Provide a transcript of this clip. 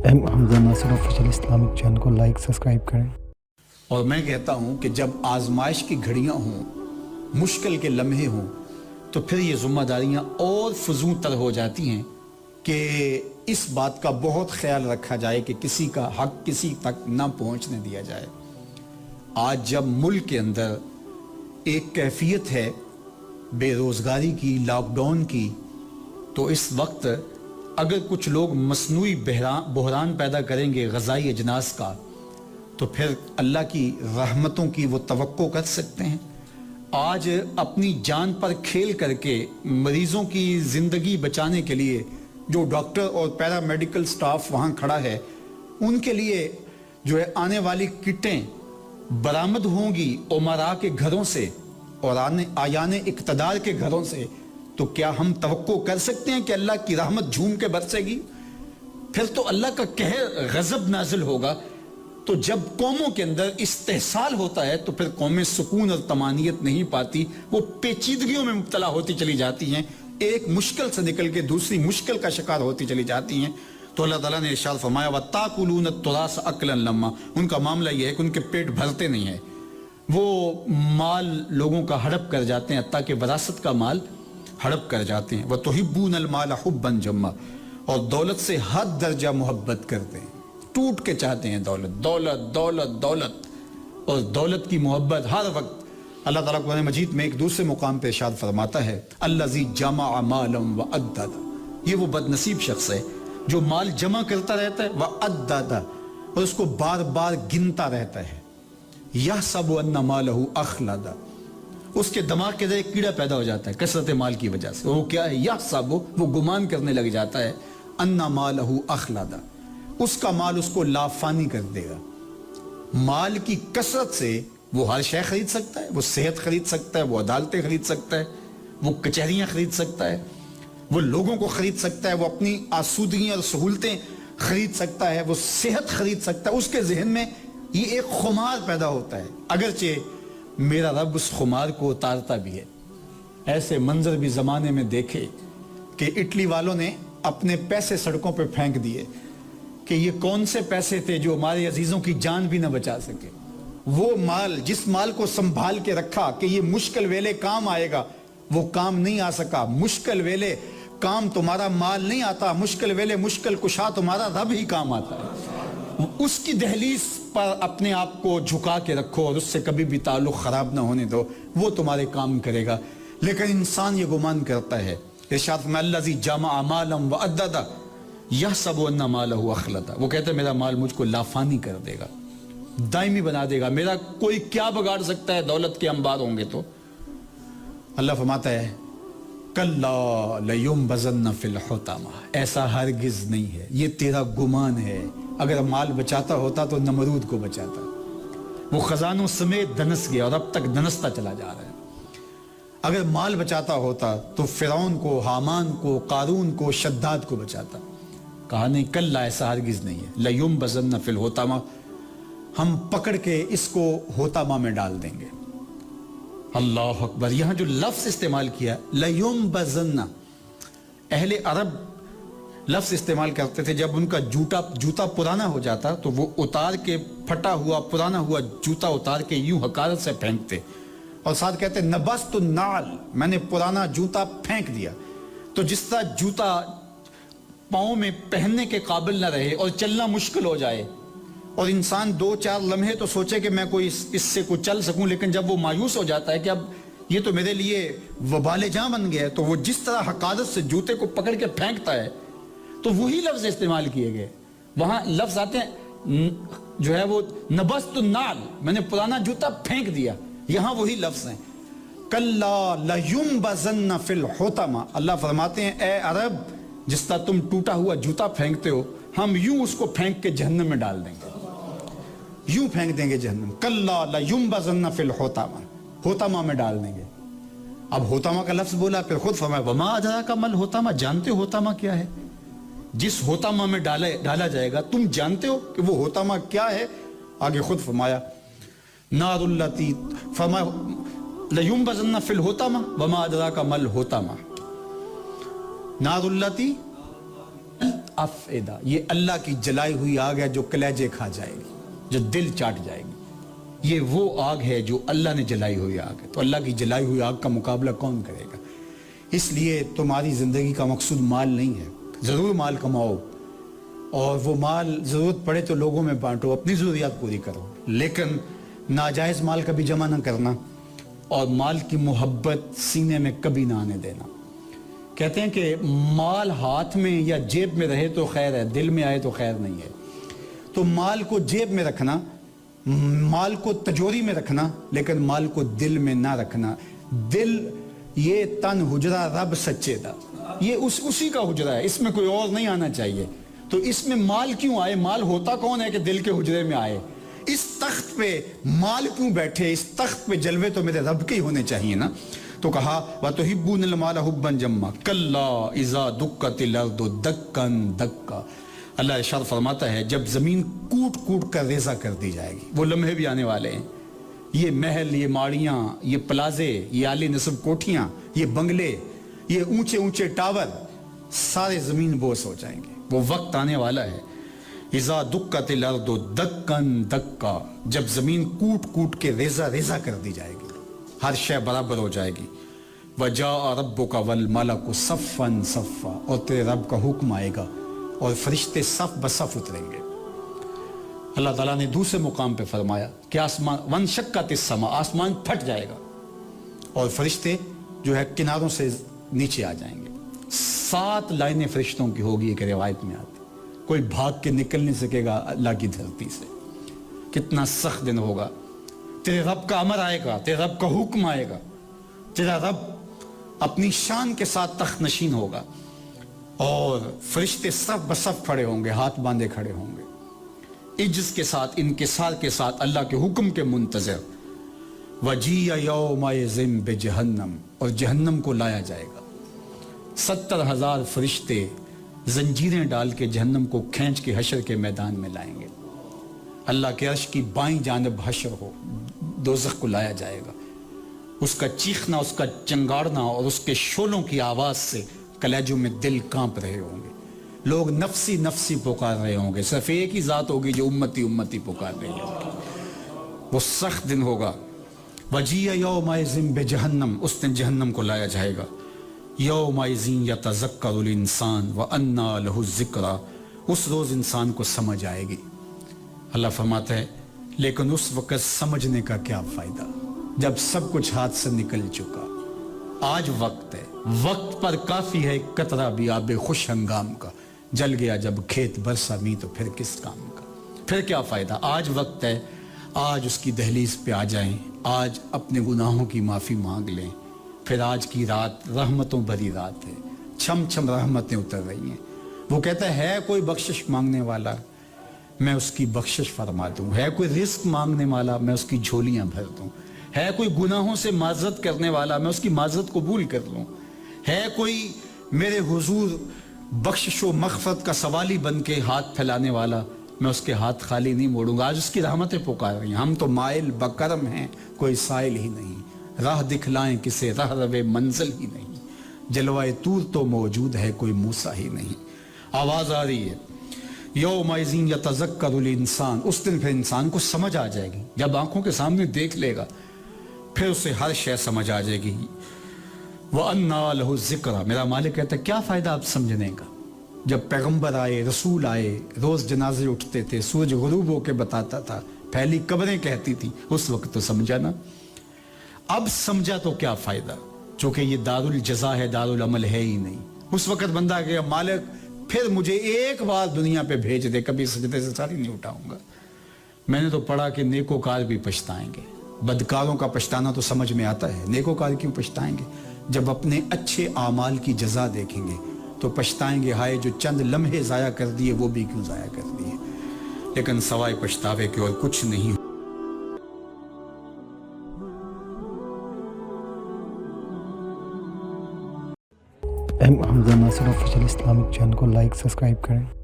M Hamza Nasir official Islamic channel को like subscribe करें। और मैं कहता हूँ कि जब आजमाइश की घड़ियाँ हों, मुश्किल के लम्हे हों, तो फिर ये ज़िम्मेदारियाँ और फजूल तर हो जाती हैं कि इस बात का बहुत ख्याल रखा जाए कि किसी का हक किसी तक ना पहुँचने दिया जाए। आज जब मुल्क के अंदर एक कैफियत है बेरोज़गारी की, लॉकडाउन की, तो इस वक्त अगर कुछ लोग मसनूई बहरान पैदा करेंगे ग़ज़ाई अजनास का, तो फिर अल्लाह की रहमतों की वो तवक्को कर सकते हैं। आज अपनी जान पर खेल करके मरीज़ों की ज़िंदगी बचाने के लिए जो डॉक्टर और पैरामेडिकल स्टाफ वहाँ खड़ा है, उनके लिए जो है आने वाली किटें बरामद होंगी उमरा के घरों से और आयाने इक़्तिदार के घरों से, तो क्या हम तवक्को कर सकते हैं कि अल्लाह की रहमत झूम के बरसेगी? फिर तो अल्लाह का कहर गज़ब नाजिल होगा। तो जब कौमों के अंदर इस्तेहसाल होता है तो फिर कौमें सुकून और तमानियत नहीं पाती, वो पेचीदगियों में मुब्तला होती चली जाती हैं, एक मुश्किल से निकल के दूसरी मुश्किल का शिकार होती चली जाती हैं। तो अल्लाह ताला ने इरशाद फरमाया वत्ताकुलून तुरास अक्लन लम्मा, उनका मामला यह है कि उनके पेट भरते नहीं है, वो माल लोगों का हड़प कर जाते हैं, ताकि वरासत का माल हड़प कर जाते हैं। वह तुहिब्बून अल माल हुब्बन जम्मा, और दौलत से हद दर्जा मोहब्बत करते हैं, टूट के चाहते हैं दौलत दौलत दौलत दौलत, और दौलत की मोहब्बत हर वक्त। अल्लाह ताला कुरान मजीद में एक दूसरे मुकाम पे इरशाद फरमाता है अल्लज़ी जमा मालम व अद्ददा, ये वो बदनसीब शख्स है जो माल जमा करता रहता है, व अद्ददा, और उसको बार बार गिनता रहता है। यह सब अन्ना मालहू अखलदा, उसके दिमाग के अंदर एक कीड़ा पैदा हो जाता है कसरत माल की वजह से। वो क्या है? यह सब वो गुमान करने लग जाता है अन्ना मालहू अखलदा, उसका माल उसको लाफानी कर देगा। माल की कसरत से वो हर शय खरीद सकता है, वो सेहत खरीद सकता है, वो अदालतें खरीद सकता है, वो कचहरियां खरीद सकता है, वो लोगों को खरीद सकता है, वो अपनी आसूदगी और सहूलतें खरीद सकता है, वो सेहत खरीद सकता है। उसके जहन में ये एक खुमार पैदा होता है, अगरचे मेरा रब उस खुमार को उतारता भी है। ऐसे मंजर भी जमाने में देखे कि इटली वालों ने अपने पैसे सड़कों पर फेंक दिए कि ये कौन से पैसे थे जो हमारे अजीजों की जान भी न बचा सके। वो माल, जिस माल को संभाल के रखा कि ये मुश्किल वेले काम आएगा, वो काम नहीं आ सका। मुश्किल वेले काम तुम्हारा माल नहीं आता, मुश्किल वेले मुश्किल कुशा तुम्हारा रब ही काम आता है। उसकी दहलीज पर अपने आप को झुका के रखो और उससे कभी भी ताल्लुक खराब ना होने दो, वो तुम्हारे काम करेगा। लेकिन इंसान ये गुमान करता है, इरशाद में अल्लज़ी जमा मालम व अद्ददा यहसबु अन्ना मालहू अखलदा, वो कहता है मेरा माल मुझको लाफानी कर देगा, दायमी बना देगा, मेरा कोई क्या बिगाड़ सकता है? दौलत के अंबार होंगे तो। अल्लाह फरमाता है कल्ला लयुम्बज़न्न फिल हुतामा, ऐसा हरगिज नहीं है, ये तेरा गुमान है। अगर माल बचाता होता तो नमरूद को बचाता, वो खजानों समेत दनस गया और अब तक दनसता चला जा रहा है। अगर माल बचाता होता तो फिरौन को, हामान को, कारून को, शद्दाद को बचाता। कहा नहीं, कल्ला ऐसा हरगिज नहीं है, लयुम्बज़न्न फिल हुतामा, हम पकड़ के इसको होतामा में डाल देंगे। अल्लाह अकबर। यहां जो लफ्ज इस्तेमाल किया लयुम्बज़न्न, अहले अरब लफ्ज इस्तेमाल करते थे जब उनका जूता पुराना हो जाता तो वो उतार के फटा हुआ पुराना हुआ जूता उतार के यूं हकारत से फेंकते और साथ कहते नबस्तु नाल, मैंने पुराना जूता फेंक दिया। तो जिस तरह जूता पाँव में पहनने के काबिल न रहे और चलना मुश्किल हो जाए और इंसान 2-4 लम्हे तो सोचे कि मैं कोई इससे कुछ चल सकूं, लेकिन जब वो मायूस हो जाता है कि अब ये तो मेरे लिए वबाले जां बन गया है, तो वो जिस तरह हकारत से जूते को पकड़ के फेंकता है, तो वही लफ्ज इस्तेमाल किए गए। वहां लफ्ज आते हैं जो है वो नबस्तु नाल, मैंने पुराना जूता फेंक दिया, यहां वही लफ्ज हैं कल्ला लयुम्बज़न्न फिल हुतामा। अल्लाह फरमाते हैं ए अरब, जिस तरह तुम टूटा हुआ जूता फेंकते हो, हम यूं उसको फेंक के जहन्नम में डाल देंगे, यूं फेंक देंगे जहन्नम। कल्ला लयुम्बज़न्न फिल हुतामा, होतामा में डाल देंगे। अब होतामा का लफ्ज बोला, फिर खुद फरमाया वमा अदराका मल होतामा, जानते हो होतामा क्या है? जिस होतामा में डाला जाएगा तुम जानते हो कि वो होतामा क्या है? आगे खुद फरमाया नारुल्लती, फरमाया लयुम्बज़न्न फिल होतामा वमा अदराका मल होतामा, नारुल्लती अफ़इदा, ये अल्लाह की जलाई हुई आग है जो कलेजे खा जाएगी, जो दिल चाट जाएगी। ये वो आग है जो अल्लाह ने जलाई हुई आग है। तो अल्लाह की जलाई हुई आग का मुकाबला कौन करेगा? इसलिए तुम्हारी ज़िंदगी का मकसूद माल नहीं है। ज़रूर माल कमाओ और वो माल ज़रूरत पड़े तो लोगों में बांटो, अपनी ज़रूरियात पूरी करो, लेकिन नाजायज़ माल कभी जमा ना करना और माल की मोहब्बत सीने में कभी ना आने देना। कहते हैं कि माल हाथ में या जेब में रहे तो खैर है, दिल में आए तो खैर नहीं है। तो माल को जेब में रखना, माल को तिजोरी में रखना, लेकिन माल को दिल में ना रखना। दिल ये तन हुजरा रब सच्चे दा, ये उसी का हुजरा है, इसमें कोई और नहीं आना चाहिए। तो इसमें माल क्यों आए? माल होता कौन है कि दिल के हुजरे में आए? इस तख्त पे माल क्यों बैठे? इस तख्त पे जलवे तो मेरे रब के ही होने चाहिए ना। तो कहा व तुहिब्बूनल माल हुब्बन जम्मा कल्ला इज़ा दुक्कतिल अर्दु दक्कन दक्का। अल्लाह इरशाद फरमाता है, जब जमीन कूट कूट कर रेजा कर दी जाएगी, वो लम्हे भी आने वाले हैं। ये महल, ये माड़ियाँ, ये प्लाजे, ये आली नस्ब कोठियाँ, ये बंगले, ये ऊंचे ऊंचे टावर, सारे जमीन बोस हो जाएंगे। वो वक्त आने वाला है, इज़ा दुक्कतिल अर्दु दक्कन दक्का, जब जमीन कूट कूट के रेजा रेजा कर दी जाएगी, हर शय बराबर हो जाएगी। वजा रब्बुका वल मलकु सफ़न सफ़ा, और तेरे रब का हुक्म आएगा और फरिश्ते सफ बसफ उतरेंगे। अल्लाह ताला ने दूसरे मुकाम पे फरमाया कि आसमान वनशक्कतिस समा, आसमान फट जाएगा और फरिश्ते जो है किनारों से नीचे आ जाएंगे। 7 लाइनें फरिश्तों की होगी, एक रिवायत में आती, कोई भाग के निकल नहीं सकेगा अल्लाह की धरती से। कितना सख्त दिन होगा। तेरे रब का अमर आएगा, तेरे रब का हुक्म आएगा, तेरा रब अपनी शान के साथ तख्त नशीन होगा और फरिश्ते सब बसफ खड़े होंगे, हाथ बांधे खड़े होंगे, इज्ज के साथ, इनकिसार के साथ, अल्लाह के हुक्म के मुंतज़िर। वजीअ यौमइज़िन बिजहन्नम, और जहन्नम को लाया जाएगा। 70,000 फरिश्ते जंजीरें डाल के जहन्नम को खींच के हशर के मैदान में लाएंगे। अल्लाह के अर्श की बाईं जानिब हशर हो, दोज़ख को लाया जाएगा। उसका चीखना, उसका चंगाड़ना और उसके शोलों की आवाज़ से कलेजों में दिल कांप रहे होंगे। लोग नफसी नफसी पुकार रहे होंगे। सिर्फ एक ही ज़ात होगी जो उम्मती उम्मती पुकार रही होगी। वो सख्त दिन होगा। वजीअ यौमइज़िन बिजहन्नम, उस दिन जहन्नम को लाया जाएगा। यौमइज़िन यतज़क्करुल इंसान व अन्ना लहु ज़िक्रा, उस रोज़ इंसान को समझ आएगी। अल्लाह फरमाता है, लेकिन उस वक़्त समझने का क्या फ़ायदा जब सब कुछ हाथ से निकल चुका। आज वक्त है, वक्त पर काफ़ी है कतरा भी आबे खुश हंगाम का। जल गया जब खेत बरसा मी तो फिर किस काम का, फिर क्या फ़ायदा। आज वक्त है, आज उसकी दहलीज पे आ जाएं, आज अपने गुनाहों की माफ़ी मांग लें। फिर आज की रात रहमतों भरी रात है, छम छम रहमतें उतर रही हैं। वो कहता है कोई बख्शिश मांगने वाला, मैं उसकी बख्शिश फरमा दूं। है कोई रिस्क मांगने वाला, मैं उसकी झोलियां भर दूं। है कोई गुनाहों से माजरत करने वाला, मैं उसकी माजरत कबूल कर लूं। है कोई मेरे हुजूर बख्शिशो मग़फ़िरत का सवाली बन के हाथ फैलाने वाला, मैं उसके हाथ खाली नहीं मोड़ूंगा। आज उसकी रहमतें पुकार रही हैं। हम तो माइल बकरम हैं, कोई साइल ही नहीं। राह दिखलाएं किसे, राह रवे मंजिल ही नहीं। जलवाए तूर तो मौजूद है, कोई मूसा ही नहीं। आवाज़ आ रही है, यौमइज़िन यतज़क्करुल इंसान, उस दिन फिर इंसान को समझ आ जाएगी। जब आंखों के सामने देख लेगा फिर उसे हर शय समझ आ जाएगी। व अन्ना लहु ज़िक्रा, मेरा मालिक कहता है क्या फ़ायदा आप समझने का। जब पैगंबर आए, रसूल आए, रोज़ जनाजे उठते थे, सूरज गुरूब होके बताता था, फैली कब्रें कहती थी, उस वक्त तो समझा ना। अब समझा तो क्या फ़ायदा, चूँकि ये दारुल जज़ा है, दारुल अमल है ही नहीं। उस वक्त बंदा गया, मालिक फिर मुझे एक बार दुनिया पे भेज दे, कभी सजदे से सारी नहीं उठाऊंगा। मैंने तो पढ़ा कि नेकोकार भी पछताएंगे। बदकारों का पछताना तो समझ में आता है, नेकोकार क्यों पछताएंगे। जब अपने अच्छे आमाल की जजा देखेंगे तो पछताएंगे, हाय जो चंद लम्हे ज़ाया कर दिए वो भी क्यों ज़ाया कर दिए। लेकिन सवाए पछतावे के और कुछ नहीं। Hamza Nasir official Islamic channel को लाइक सब्सक्राइब करें।